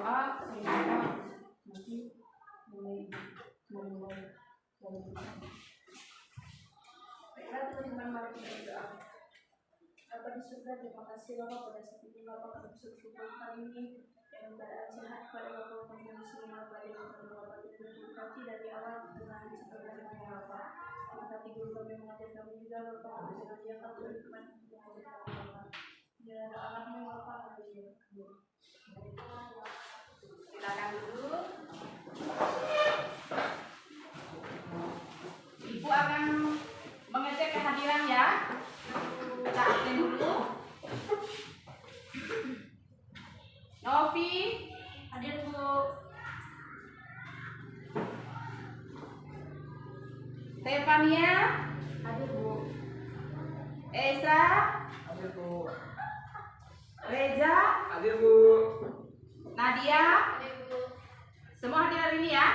berdoa sehingga nanti mulai baiklah teman-teman, mari kita berdoa. Bapa di surga, terima kasih Bapak pada saat ini Bapak kami bersyukur hari ini yang keadaan sehat pada Bapak kami semua pada Bapak berkati dari awal dengan sampai dengan Bapak. Berkati guru kami mengajar kami juga Bapak dengan dia kami berteman mengajar kami Bapak. Ya anakmu Bapak kami. Silakan dulu. Ibu akan mengecek kehadiran ya. Kita absen dulu. Novi, hadir Bu. Stefania, hadir Bu. Esa, hadir Bu. Reza, hadir Bu. Nadia, hadir Bu. Semua hadir hari ini ya?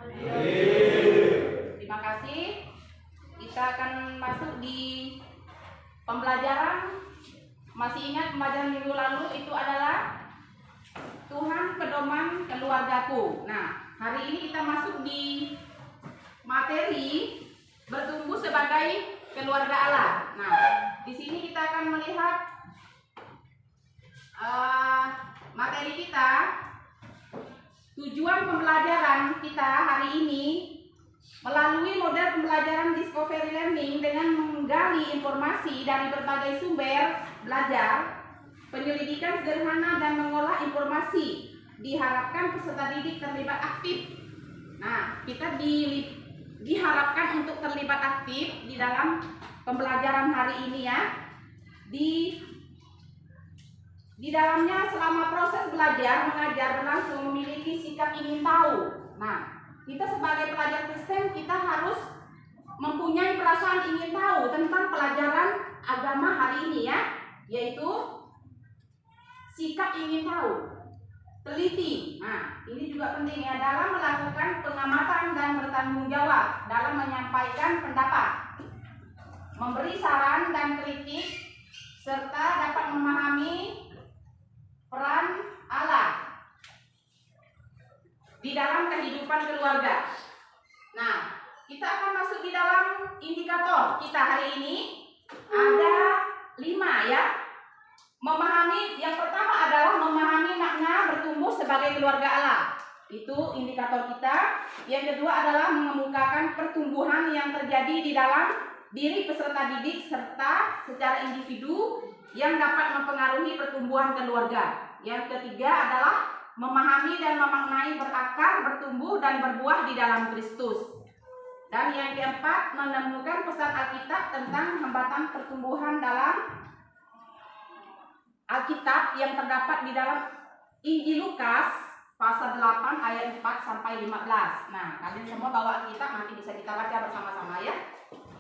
Hadir. Terima kasih. Kita akan masuk di pembelajaran. Masih ingat pembelajaran minggu lalu itu adalah Tuhan pedoman keluargaku. Nah, hari ini kita masuk di materi bertumbuh sebagai keluarga Allah. Nah, di sini kita akan melihat materi kita. Tujuan pembelajaran kita hari ini melalui model pembelajaran Discovery Learning dengan menggali informasi dari berbagai sumber belajar, penyelidikan sederhana dan mengolah informasi. Diharapkan peserta didik terlibat aktif. Nah, kita diharapkan untuk terlibat aktif di dalam pembelajaran hari ini ya. Di dalamnya selama proses belajar mengajar berlangsung memiliki sikap ingin tahu. Nah, kita sebagai pelajar Kristen kita harus mempunyai perasaan ingin tahu tentang pelajaran agama hari ini ya, yaitu sikap ingin tahu, teliti. Nah, ini juga penting ya dalam melakukan pengamatan dan bertanggung jawab dalam menyampaikan pendapat, memberi saran dan kritik, serta dapat memahami peran Allah di dalam kehidupan keluarga. Nah, kita akan masuk di dalam indikator kita hari ini. Ada 5 ya. Memahami, yang pertama adalah memahami makna bertumbuh sebagai keluarga Allah. Itu indikator kita. Yang kedua adalah mengemukakan pertumbuhan yang terjadi di dalam diri peserta didik serta secara individu yang dapat mempengaruhi pertumbuhan keluarga. Yang ketiga adalah memahami dan memaknai berakar, bertumbuh dan berbuah di dalam Kristus. Dan yang keempat, menemukan pesan Alkitab tentang hambatan pertumbuhan dalam Alkitab yang terdapat di dalam Injil Lukas pasal 8 ayat 4 sampai 15. Nah, kalian semua bawa Alkitab, nanti bisa kita baca bersama-sama ya.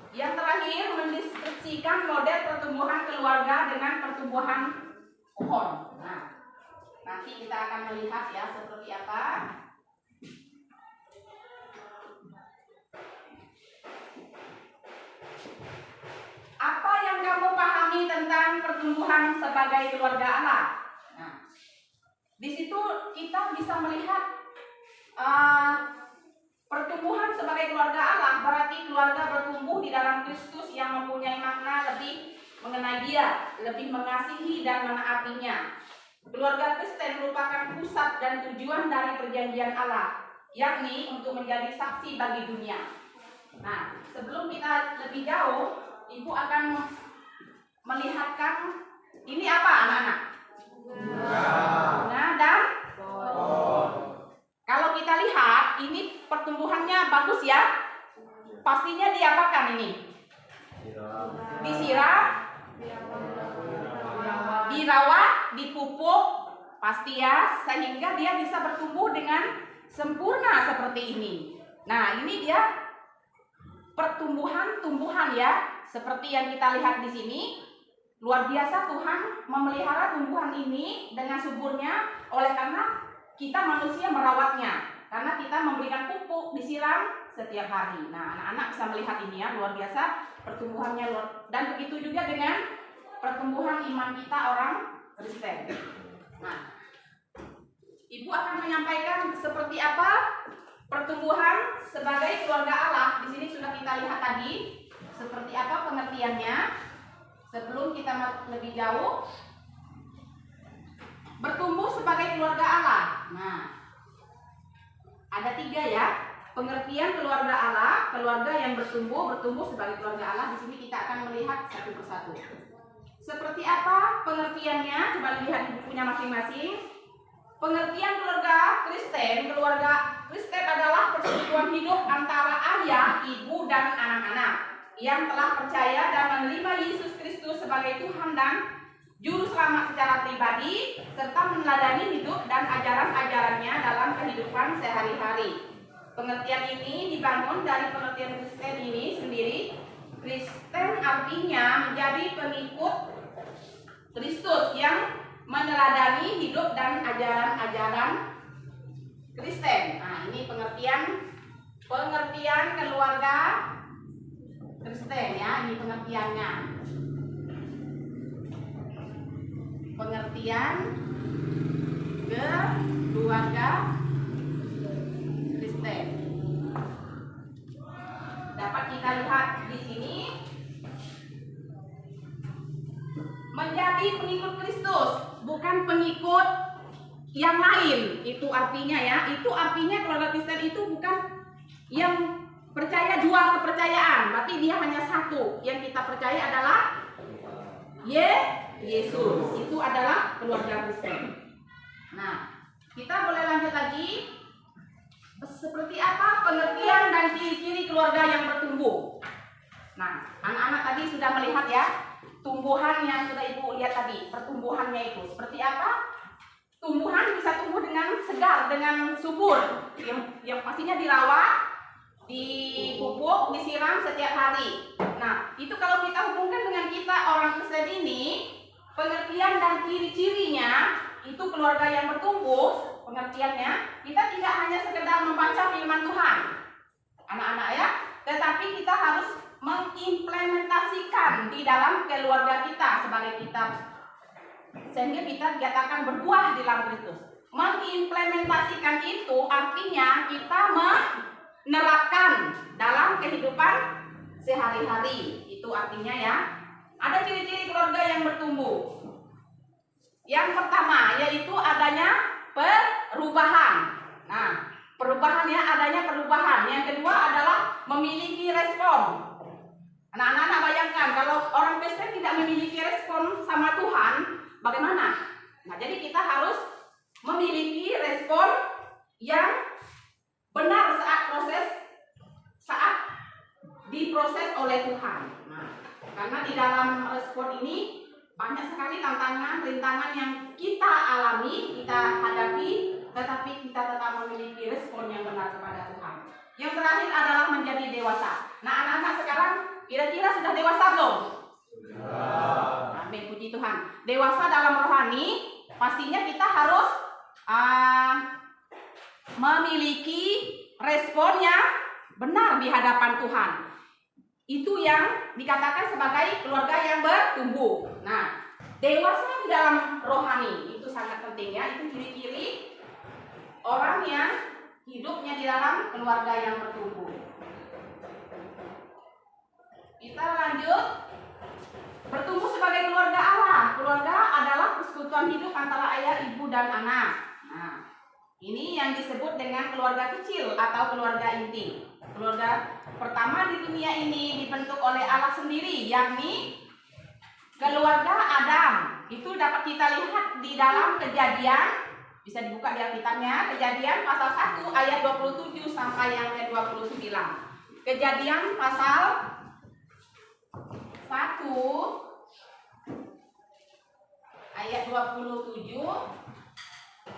Yang terakhir, mendeskripsikan model pertumbuhan keluarga dengan pertumbuhan pohon. Nah, nanti kita akan melihat ya seperti apa. Apa yang kamu pahami tentang pertumbuhan sebagai keluarga Allah? Nah, di situ kita bisa melihat pertumbuhan sebagai keluarga Allah berarti keluarga bertumbuh di dalam Kristus yang mempunyai makna lebih mengenai Dia, lebih mengasihi dan menaatinya. Keluarga Kristen merupakan pusat dan tujuan dari perjanjian Allah, yakni untuk menjadi saksi bagi dunia. Nah, sebelum kita lebih jauh, Ibu akan melihatkan ini apa anak-anak? Bunga dan pohon. Kalau kita lihat, ini pertumbuhannya bagus ya. Pastinya diapakan ini? Disiram, dirawat, dipupuk, pasti ya, sehingga dia bisa bertumbuh dengan sempurna seperti ini. Nah, ini dia tumbuhan ya, seperti yang kita lihat di sini. Luar biasa Tuhan memelihara tumbuhan ini dengan suburnya, oleh karena kita manusia merawatnya, karena kita memberikan pupuk, disiram setiap hari. Nah, anak-anak bisa melihat ini ya, luar biasa pertumbuhannya dan begitu juga dengan pertumbuhan iman kita orang Kristen. Nah, Ibu akan menyampaikan seperti apa pertumbuhan sebagai keluarga Allah. Di sini sudah kita lihat tadi seperti apa pengertiannya. Sebelum kita lebih jauh, bertumbuh sebagai keluarga Allah. Nah, ada 3 ya. Pengertian keluarga Allah, keluarga yang bertumbuh sebagai keluarga Allah. Di sini kita akan melihat satu persatu. Seperti apa pengertiannya? Coba lihat di bukunya masing-masing. Pengertian keluarga Kristen adalah persekutuan hidup antara ayah, ibu, dan anak-anak yang telah percaya dan menerima Yesus Kristus sebagai Tuhan dan Juru Selamat secara pribadi, serta meneladani hidup dan ajaran-ajarannya dalam kehidupan sehari-hari. Pengertian ini dibangun dari pengertian Kristen ini sendiri. Kristen artinya menjadi pengikut Kristus yang meneladani hidup dan ajaran-ajaran Kristen. Nah, ini pengertian keluarga Kristen ya, ini pengertiannya. Pengertian keluarga Kristen. Dapat kita lihat di sini, menjadi pengikut Kristus, bukan pengikut yang lain. Itu artinya ya, itu artinya keluarga Kristen itu bukan yang percaya 2 kepercayaan, berarti dia hanya satu. Yang kita percaya adalah Yesus. Itu adalah keluarga Kristen. Nah, kita boleh lanjut lagi. Seperti apa pengertian dan ciri-ciri keluarga yang bertumbuh? Nah, anak-anak tadi sudah melihat ya, tumbuhan yang sudah Ibu lihat tadi, pertumbuhannya itu seperti apa? Tumbuhan bisa tumbuh dengan segar, dengan subur, yang pastinya dirawat, dipupuk, disiram setiap hari. Nah, itu kalau kita hubungkan dengan kita orang Kristen ini, pengertian dan ciri-cirinya itu keluarga yang bertumbuh. Pengertiannya, kita tidak hanya sekedar membaca firman Tuhan, anak-anak ya, tetapi kita harus mengimplementasikan di dalam keluarga kita sebagai kita, sehingga kita dikatakan berbuah di dalam Kristus. Mengimplementasikan itu artinya kita menerapkan dalam kehidupan sehari-hari. Itu artinya ya, ada ciri-ciri keluarga yang bertumbuh. Yang pertama yaitu adanya perubahan. Nah, perubahannya adanya perubahan. Yang kedua adalah memiliki respon. Nah, anak-anak bayangkan kalau orang Kristen tidak memiliki respon sama Tuhan, bagaimana? Nah, jadi kita harus memiliki respon yang benar saat diproses oleh Tuhan. Nah, karena di dalam respon ini banyak sekali tantangan, rintangan yang kita alami, kita hadapi, tetapi kita tetap memiliki respon yang benar kepada Tuhan. Yang terakhir adalah menjadi dewasa. Nah, anak-anak sekarang kira-kira sudah dewasa belum? Amin, puji Tuhan. Dewasa dalam rohani, pastinya kita harus memiliki respon yang benar di hadapan Tuhan. Itu yang dikatakan sebagai keluarga yang bertumbuh. Nah, dewasa di dalam rohani itu sangat penting ya. Itu ciri-ciri orang yang hidupnya di dalam keluarga yang bertumbuh. Kita lanjut. Bertumbuh sebagai keluarga Allah. Keluarga adalah persekutuan hidup antara ayah, ibu, dan anak. Nah, ini yang disebut dengan keluarga kecil atau keluarga inti. Keluarga pertama di dunia ini dibentuk oleh Allah sendiri, yakni keluarga Adam. Itu dapat kita lihat di dalam Kejadian, bisa dibuka di Alkitabnya, Kejadian pasal 1 ayat 27 sampai yang ke-29. Kejadian pasal 1 ayat 27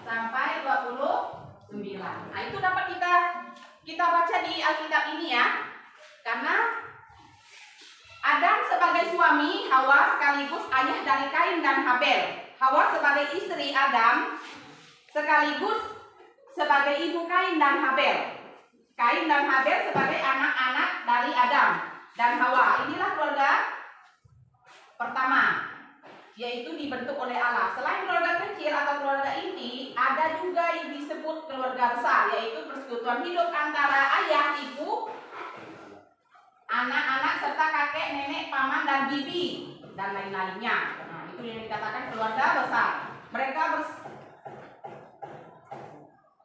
sampai 29. Nah, itu dapat kita baca di Alkitab ini ya. Karena Adam sebagai suami, Hawa sekaligus ayah dari Kain dan Habel. Hawa sebagai istri Adam sekaligus sebagai ibu Kain dan Habel. Kain dan Habel sebagai anak-anak dari Adam dan Hawa. Inilah keluarga pertama yaitu dibentuk oleh Allah. Selain keluarga kecil atau keluarga inti, ada juga yang disebut keluarga besar, yaitu persekutuan hidup antara ayah, ibu, anak-anak serta kakek, nenek, paman dan bibi dan lain-lainnya. Nah, itu yang dikatakan keluarga besar. Mereka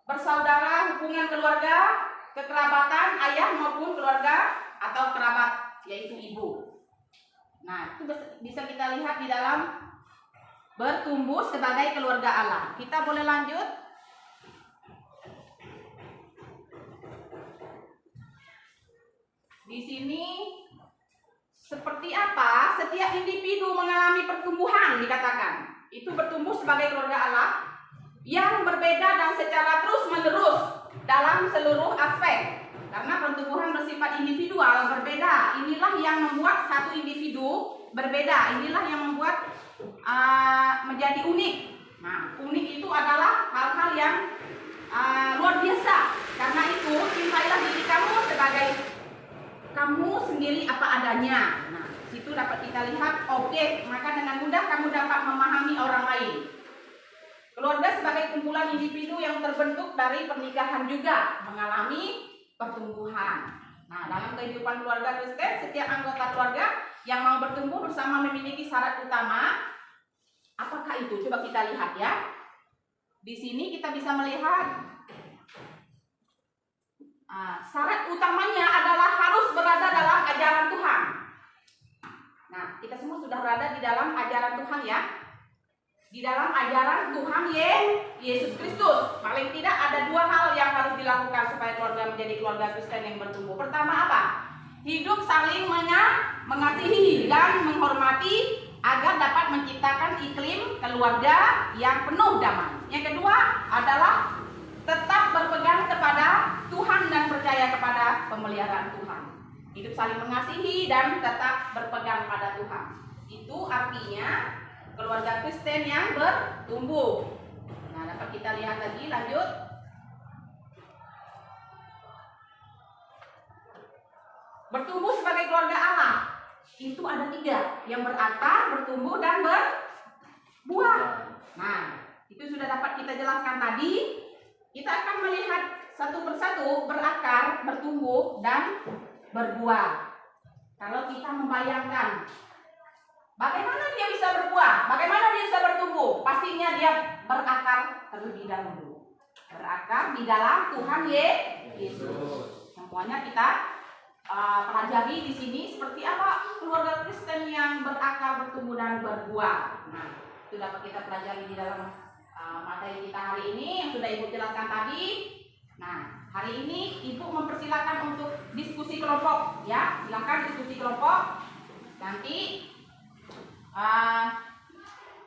bersaudara, hubungan keluarga, kekerabatan ayah maupun keluarga atau kerabat, yaitu ibu. Nah, itu bisa kita lihat di dalam bertumbuh sebagai keluarga Allah. Kita boleh lanjut. Di sini seperti apa setiap individu mengalami pertumbuhan dikatakan. Itu bertumbuh sebagai keluarga Allah yang berbeda dan secara terus-menerus dalam seluruh aspek. Karena pertumbuhan bersifat individual berbeda. Inilah yang membuat satu individu berbeda. Inilah yang membuat menjadi unik. Nah, unik itu adalah hal-hal yang luar biasa. Karena itu, cintailah diri kamu sebagai kamu sendiri apa adanya. Nah, situ dapat kita lihat objek, maka dengan mudah kamu dapat memahami orang lain. Keluarga sebagai kumpulan individu yang terbentuk dari pernikahan juga mengalami pertumbuhan. Nah, dalam kehidupan keluarga Kristen, setiap anggota keluarga yang mau bertumbuh bersama memiliki syarat utama. Apakah itu? Coba kita lihat ya. Di sini kita bisa melihat syarat utamanya adalah harus berada dalam ajaran Tuhan. Nah, kita semua sudah berada di dalam ajaran Tuhan ya. Di dalam ajaran Tuhan Yesus Kristus. Paling tidak ada dua hal yang harus dilakukan supaya keluarga menjadi keluarga Kristen yang bertumbuh. Pertama apa? Hidup saling mengasihi dan menghormati agar dapat menciptakan iklim keluarga yang penuh damai. Yang kedua adalah tetap berpegang kepada Tuhan dan percaya kepada pemeliharaan Tuhan. Hidup saling mengasihi dan tetap berpegang pada Tuhan. Itu artinya keluarga Kristen yang bertumbuh. Nah, dapat kita lihat lagi, lanjut. Bertumbuh sebagai keluarga Allah itu ada 3, yang berakar, bertumbuh, dan berbuah. Nah, itu sudah dapat kita jelaskan tadi. Kita akan melihat satu persatu berakar, bertumbuh, dan berbuah. Kalau kita membayangkan bagaimana dia bisa berbuah, bagaimana dia bisa bertumbuh, pastinya dia berakar terlebih dahulu. Berakar di dalam Tuhan Yesus. Semuanya kita pelajari di sini seperti apa keluarga Kristen yang berakar, bertumbuh, dan berbuah. Nah, itu dapat kita pelajari di dalam materi kita hari ini yang sudah Ibu jelaskan tadi. Nah, hari ini Ibu mempersilakan untuk diskusi kelompok, ya. Silakan diskusi kelompok. Nanti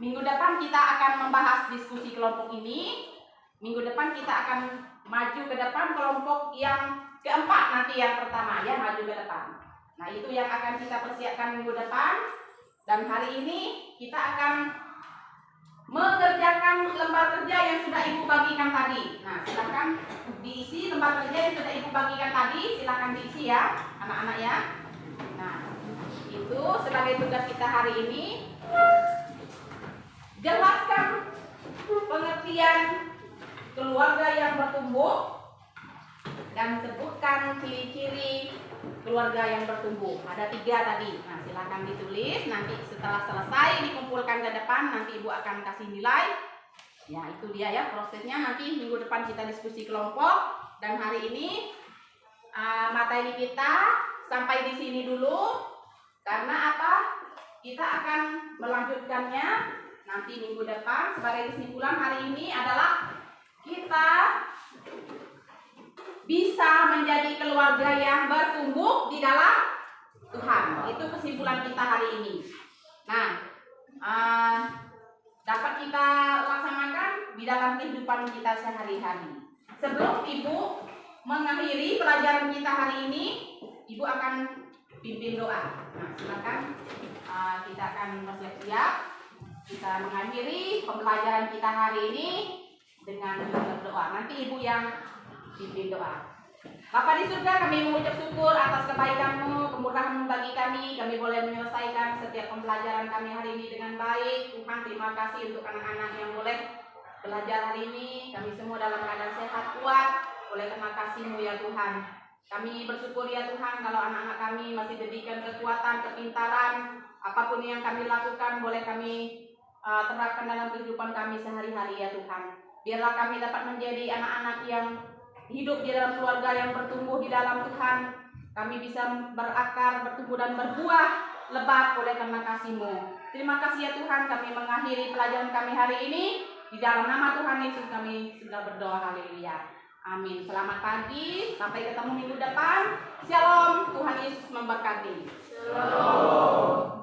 minggu depan kita akan membahas diskusi kelompok ini. Minggu depan kita akan maju ke depan kelompok yang keempat, nanti yang pertama ya, maju ke depan. Nah, itu yang akan kita persiapkan minggu depan. Dan hari ini kita akan mengerjakan lembar kerja yang sudah Ibu bagikan tadi. Nah, silakan diisi lembar kerja yang sudah Ibu bagikan tadi. Silakan diisi ya, anak-anak ya. Nah, itu sebagai tugas kita hari ini. Jelaskan pengertian keluarga yang bertumbuh dan sebutkan ciri-ciri keluarga yang bertumbuh. Ada 3 tadi. Nah, silakan ditulis. Nanti setelah selesai dikumpulkan ke depan, nanti Ibu akan kasih nilai. Ya, itu dia ya prosesnya. Nanti minggu depan kita diskusi kelompok. Dan hari ini materi kita sampai di sini dulu. Karena apa? Kita akan melanjutkannya nanti minggu depan. Sebagai kesimpulan hari ini adalah kita bisa menjadi keluarga yang bertumbuh di dalam Tuhan. Itu kesimpulan kita hari ini. Nah, dapat kita laksanakan di dalam kehidupan kita sehari-hari. Sebelum Ibu mengakhiri pelajaran kita hari ini, Ibu akan pimpin doa. Nah, silakan kita akan bersiap-siap. Kita mengakhiri pembelajaran kita hari ini dengan berdoa. Nanti Ibu yang pimpin doa. Bapa di surga, kami mengucap syukur atas kebaikan-Mu, kemurahan-Mu bagi kami. Kami boleh menyelesaikan setiap pembelajaran kami hari ini dengan baik. Tuhan, terima kasih untuk anak-anak yang boleh belajar hari ini. Kami semua dalam keadaan sehat, kuat. Oleh terima kasih-Mu ya Tuhan. Kami bersyukur ya Tuhan kalau anak-anak kami masih diberikan kekuatan, kepintaran. Apapun yang kami lakukan boleh kami terapkan dalam kehidupan kami sehari-hari ya Tuhan. Biarlah kami dapat menjadi anak-anak yang hidup di dalam keluarga yang bertumbuh di dalam Tuhan. Kami bisa berakar, bertumbuh dan berbuah lebat oleh karena kasih-Mu. Terima kasih ya Tuhan, kami mengakhiri pelajaran kami hari ini. Di dalam nama Tuhan Yesus kami sudah berdoa, haleluya. Amin. Selamat pagi, sampai ketemu minggu depan. Shalom, Tuhan Yesus memberkati. Shalom.